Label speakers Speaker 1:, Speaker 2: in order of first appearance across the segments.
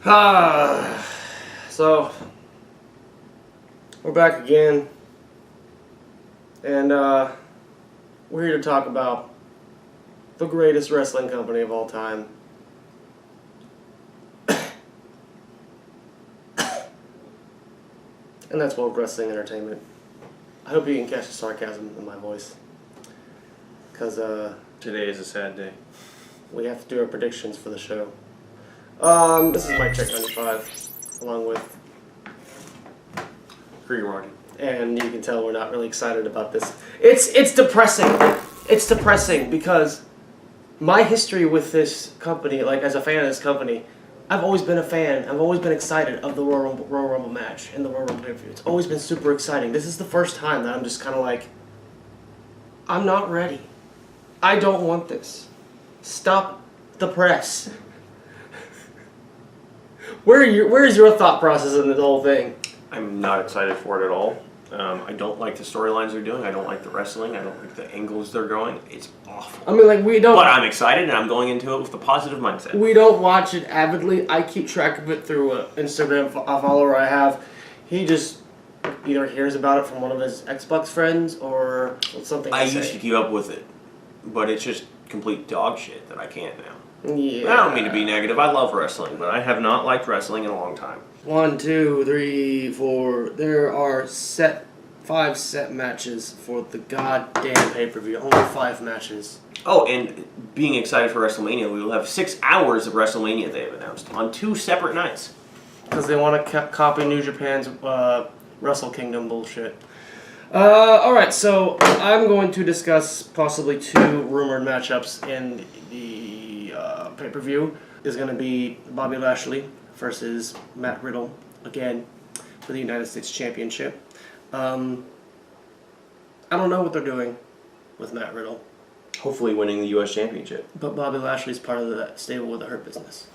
Speaker 1: So, we're back again, and we're here to talk about the greatest wrestling company of all time. And that's World Wrestling Entertainment. I hope you can catch the sarcasm in my voice, because
Speaker 2: today is a sad day.
Speaker 1: We have to do our predictions for the show. This is MykeCheck'd 95, along with
Speaker 2: Free Marty.
Speaker 1: And you can tell we're not really excited about this. It's depressing. It's depressing because my history with this company, like as a fan of this company, I've always been a fan. I've always been excited of the Royal Rumble match and the Royal Rumble pay-per-view. It's always been super exciting. This is the first time that I'm just kind of like, I'm not ready. I don't want this. Stop the press. Where is your thought process in this whole thing?
Speaker 2: I'm not excited for it at all. I don't like the storylines they're doing. I don't like the wrestling. I don't like the angles they're going. It's awful.
Speaker 1: I mean, like, we don't...
Speaker 2: But I'm excited, and I'm going into it with a positive mindset.
Speaker 1: We don't watch it avidly. I keep track of it through an Instagram follower I have. He just either hears about it from one of his Xbox friends or something.
Speaker 2: I used to keep up with it, but it's just complete dog shit that I can't now.
Speaker 1: Yeah.
Speaker 2: I don't mean to be negative. I love wrestling, but I have not liked wrestling in a long time.
Speaker 1: 1, 2, 3, 4. There are 5 set matches for the goddamn pay-per-view. Only 5 matches.
Speaker 2: Oh, and being excited for WrestleMania, we will have 6 hours of WrestleMania they have announced on 2 separate nights.
Speaker 1: Because they want to copy New Japan's Wrestle Kingdom bullshit. Alright, so I'm going to discuss possibly 2 rumored matchups in the pay-per-view. Is going to be Bobby Lashley versus Matt Riddle, again, for the United States Championship. I don't know what they're doing with Matt Riddle.
Speaker 2: Hopefully winning the U.S. Championship.
Speaker 1: But Bobby Lashley's part of that stable with the Hurt Business.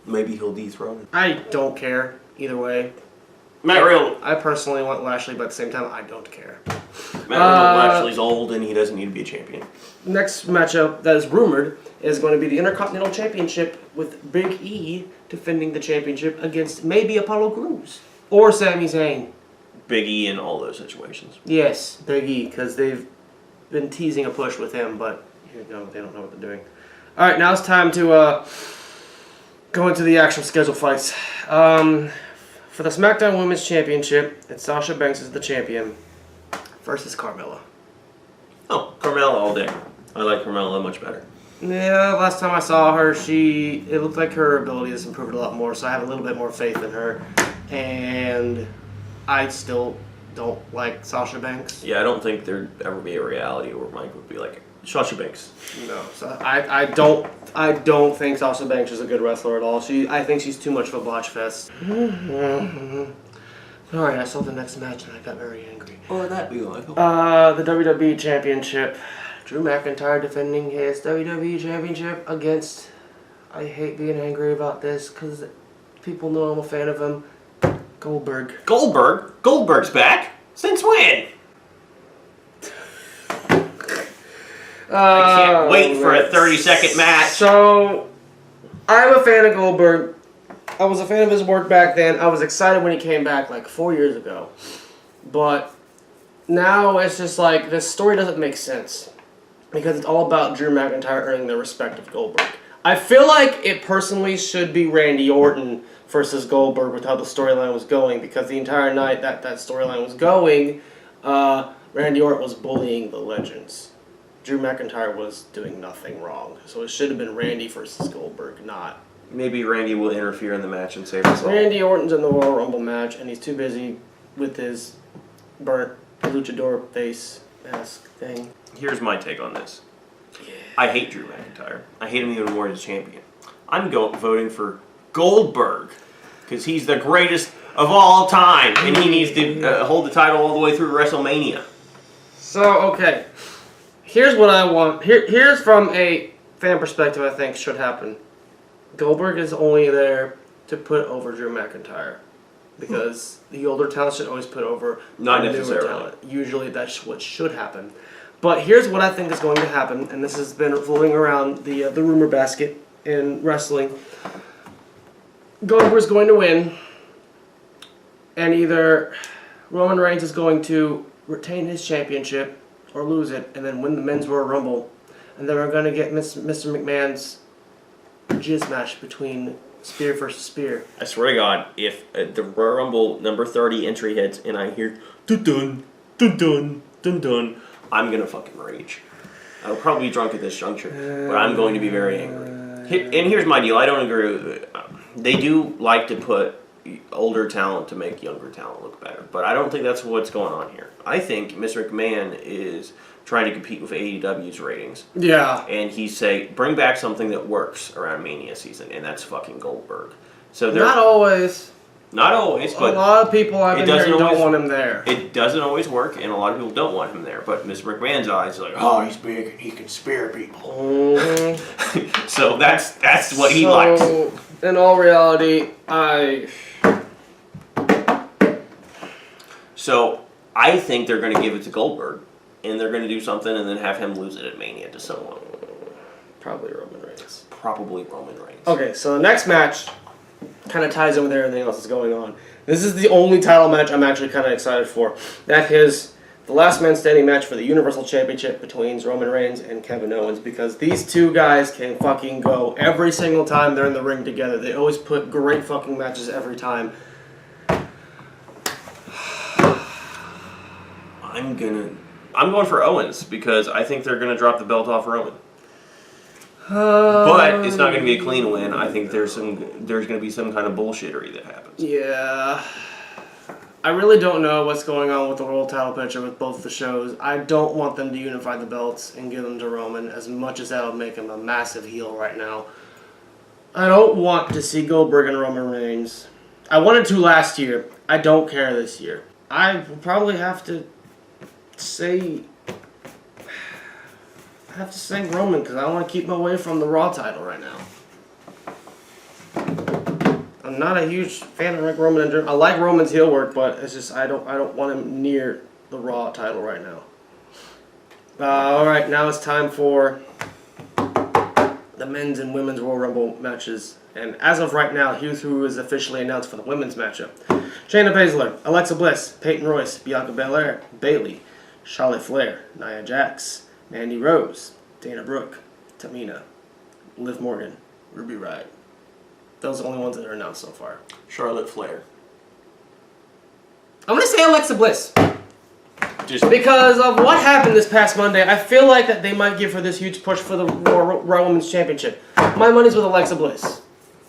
Speaker 2: Maybe he'll dethrone him.
Speaker 1: I don't care either way.
Speaker 2: Matt Riddle.
Speaker 1: I personally want Lashley, but at the same time, I don't care.
Speaker 2: Matt Riddle, Lashley's old and he doesn't need to be a champion.
Speaker 1: Next matchup that is rumored is going to be the Intercontinental Championship with Big E defending the championship against maybe Apollo Crews or Sami Zayn.
Speaker 2: Big E in all those situations.
Speaker 1: Yes, Big E, because they've been teasing a push with him, but they don't know what they're doing. All right, now it's time to go into the actual scheduled fights. For the Smackdown Women's Championship, it's Sasha Banks is the champion versus Carmella.
Speaker 2: Oh, Carmella all day. I like Carmella much better.
Speaker 1: Yeah, last time I saw her, it looked like her ability has improved a lot more, so I have a little bit more faith in her. And I still don't like Sasha Banks.
Speaker 2: Yeah, I don't think there'd ever be a reality where Mike would be like, Sasha Banks.
Speaker 1: No, so I don't think Sasha Banks is a good wrestler at all. I think she's too much of a botch fest. Alright, I saw the next match and I got very angry.
Speaker 2: Or that be like.
Speaker 1: The WWE Championship. Drew McIntyre defending his WWE Championship against... I hate being angry about this because people know I'm a fan of him. Goldberg.
Speaker 2: Goldberg? Goldberg's back? Since when? I can't wait for a 30-second match.
Speaker 1: So, I'm a fan of Goldberg. I was a fan of his work back then. I was excited when he came back like 4 years ago. But now it's just like, this story doesn't make sense. Because it's all about Drew McIntyre earning the respect of Goldberg. I feel like it personally should be Randy Orton versus Goldberg with how the storyline was going. Because the entire night that storyline was going, Randy Orton was bullying the legends. Drew McIntyre was doing nothing wrong. So it should have been Randy versus Goldberg, not...
Speaker 2: Maybe Randy will interfere in the match and save us all.
Speaker 1: Randy Orton's in the Royal Rumble match, and he's too busy with his burnt luchador face mask thing.
Speaker 2: Here's my take on this.
Speaker 1: Yeah.
Speaker 2: I hate Drew McIntyre. I hate him even more as champion. I'm voting for Goldberg because he's the greatest of all time, and he needs to hold the title all the way through WrestleMania.
Speaker 1: So, okay. Here's what I want. Here's from a fan perspective I think should happen. Goldberg is only there to put over Drew McIntyre. Because the older talent should always put over
Speaker 2: Not
Speaker 1: the newer
Speaker 2: necessarily.
Speaker 1: talent. Usually that's what should happen. But here's what I think is going to happen, and this has been floating around the rumor basket in wrestling. Goldberg's going to win, and either Roman Reigns is going to retain his championship or lose it, and then win the Men's Royal Rumble, and then we're going to get Mr. McMahon's jizz match between spear versus spear.
Speaker 2: I swear to God, if the Royal Rumble number 30 entry hits and I hear dun dun dun dun dun dun, I'm gonna fucking rage. I'll probably be drunk at this juncture, but I'm going to be very angry. And here's my deal: I don't agree with it. They do like to put older talent to make younger talent look better, but I don't think that's what's going on here. I think Mr. McMahon is trying to compete with AEW's ratings.
Speaker 1: Yeah.
Speaker 2: And he's saying, bring back something that works around Mania season, and that's fucking Goldberg. So
Speaker 1: not always.
Speaker 2: Not always, but
Speaker 1: a lot of people I've been hearing don't want him there.
Speaker 2: It doesn't always work, and a lot of people don't want him there. But Mr. McMahon's eyes are like, oh, he's big and he can spear people.
Speaker 1: Mm-hmm.
Speaker 2: So that's what he likes.
Speaker 1: In all reality,
Speaker 2: So I think they're going to give it to Goldberg, and they're going to do something, and then have him lose it at Mania to someone.
Speaker 1: Probably Roman Reigns.
Speaker 2: Probably Roman Reigns.
Speaker 1: Okay, so the next match kind of ties in with everything else that's going on. This is the only title match I'm actually kind of excited for. That is the last man standing match for the Universal Championship between Roman Reigns and Kevin Owens, because these two guys can fucking go every single time they're in the ring together. They always put great fucking matches every time.
Speaker 2: I'm going for Owens because I think they're going to drop the belt off Roman. But it's not going to be a clean win. I think there's going to be some kind of bullshittery that happens.
Speaker 1: Yeah. I really don't know what's going on with the world title picture with both the shows. I don't want them to unify the belts and give them to Roman, as much as that would make him a massive heel right now. I don't want to see Goldberg and Roman Reigns. I wanted to last year. I don't care this year. I will probably have to say Roman, because I want to keep him away from the Raw title right now. I'm not a huge fan of Roman. I like Roman's heel work, but it's just I don't want him near the Raw title right now. All right, now it's time for the men's and women's Royal Rumble matches. And as of right now, here's who is officially announced for the women's matchup: Shayna Baszler, Alexa Bliss, Peyton Royce, Bianca Belair, Bayley, Charlotte Flair, Nia Jax, Mandy Rose, Dana Brooke, Tamina, Liv Morgan, Ruby Riott. Those are the only ones that are announced so far.
Speaker 2: Charlotte Flair.
Speaker 1: I'm going to say Alexa Bliss.
Speaker 2: Just
Speaker 1: because of what happened this past Monday, I feel like that they might give her this huge push for the Raw Women's Championship. My money's with Alexa Bliss.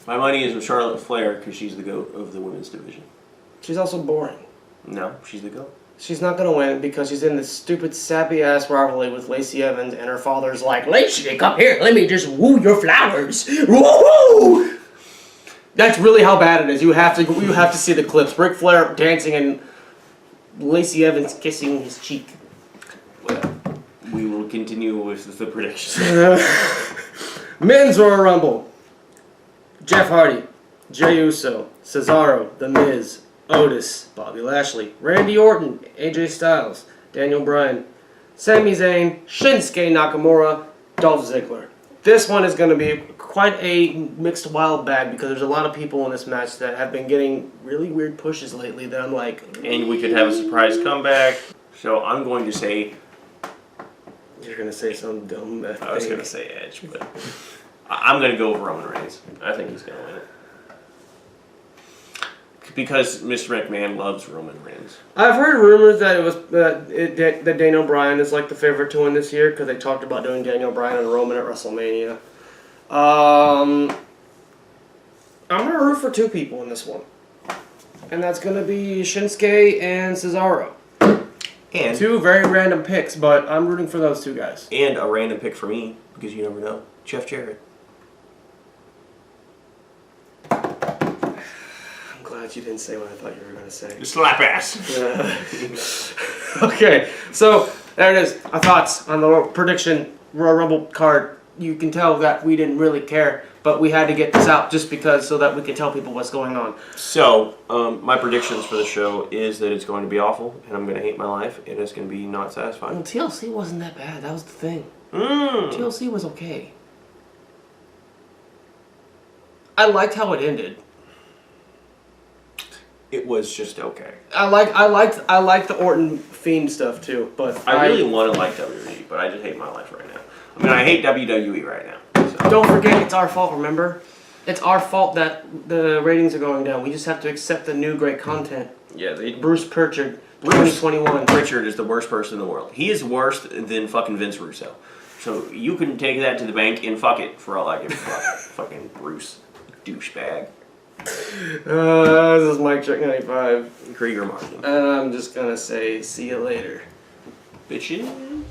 Speaker 2: My money is with Charlotte Flair because she's the GOAT of the women's division.
Speaker 1: She's also boring.
Speaker 2: No, she's the GOAT.
Speaker 1: She's not going to win because she's in this stupid, sappy-ass rivalry with Lacey Evans, and her father's like, Lacey, come here, let me just woo your flowers. Woo-hoo! That's really how bad it is. You have to see the clips. Ric Flair dancing and Lacey Evans kissing his cheek.
Speaker 2: Well, we will continue with the predictions.
Speaker 1: Men's Royal Rumble. Jeff Hardy, Jey Uso, Cesaro, The Miz, Otis, Bobby Lashley, Randy Orton, AJ Styles, Daniel Bryan, Sami Zayn, Shinsuke Nakamura, Dolph Ziggler. This one is going to be quite a mixed wild bag because there's a lot of people in this match that have been getting really weird pushes lately that I'm like...
Speaker 2: And we could have a surprise comeback. So I'm going to say...
Speaker 1: You're going to say some dumb thing.
Speaker 2: I was going to say Edge, but... I'm going to go with Roman Reigns. I think he's going to win it. Because Mr. McMahon loves Roman Reigns. I've
Speaker 1: heard rumors that it was that Daniel Bryan is like the favorite to win this year because they talked about doing Daniel Bryan and Roman at WrestleMania. I'm gonna root for two people in this one, and that's gonna be Shinsuke and Cesaro.
Speaker 2: And
Speaker 1: two very random picks, but I'm rooting for those two guys.
Speaker 2: And a random pick for me because you never know, Jeff Jarrett.
Speaker 1: You didn't say what I thought you were going to say.
Speaker 2: Slap ass.
Speaker 1: Okay, so there it is. Our thoughts on the prediction Royal Rumble card. You can tell that we didn't really care, but we had to get this out just because so that we could tell people what's going on.
Speaker 2: So, my predictions for the show is that it's going to be awful, and I'm going to hate my life, and it's going to be not satisfying.
Speaker 1: Well, TLC wasn't that bad. That was the thing. TLC was okay. I liked how it ended.
Speaker 2: it was just okay.
Speaker 1: I like the Orton Fiend stuff too, but
Speaker 2: I really want to like WWE, but I just hate my life right now. I mean, I hate WWE right now. So.
Speaker 1: Don't forget, it's our fault. Remember, it's our fault that the ratings are going down. We just have to accept the new great content.
Speaker 2: Yeah,
Speaker 1: Bruce Pritchard, 2021.
Speaker 2: Pritchard is the worst person in the world. He is worse than fucking Vince Russo. So you can take that to the bank and fuck it for all I give a fuck. Fucking Bruce, douchebag.
Speaker 1: This is MykeCheck'd 95.
Speaker 2: Krieger Martin.
Speaker 1: And I'm just gonna say, see you later.
Speaker 2: Bitchin'.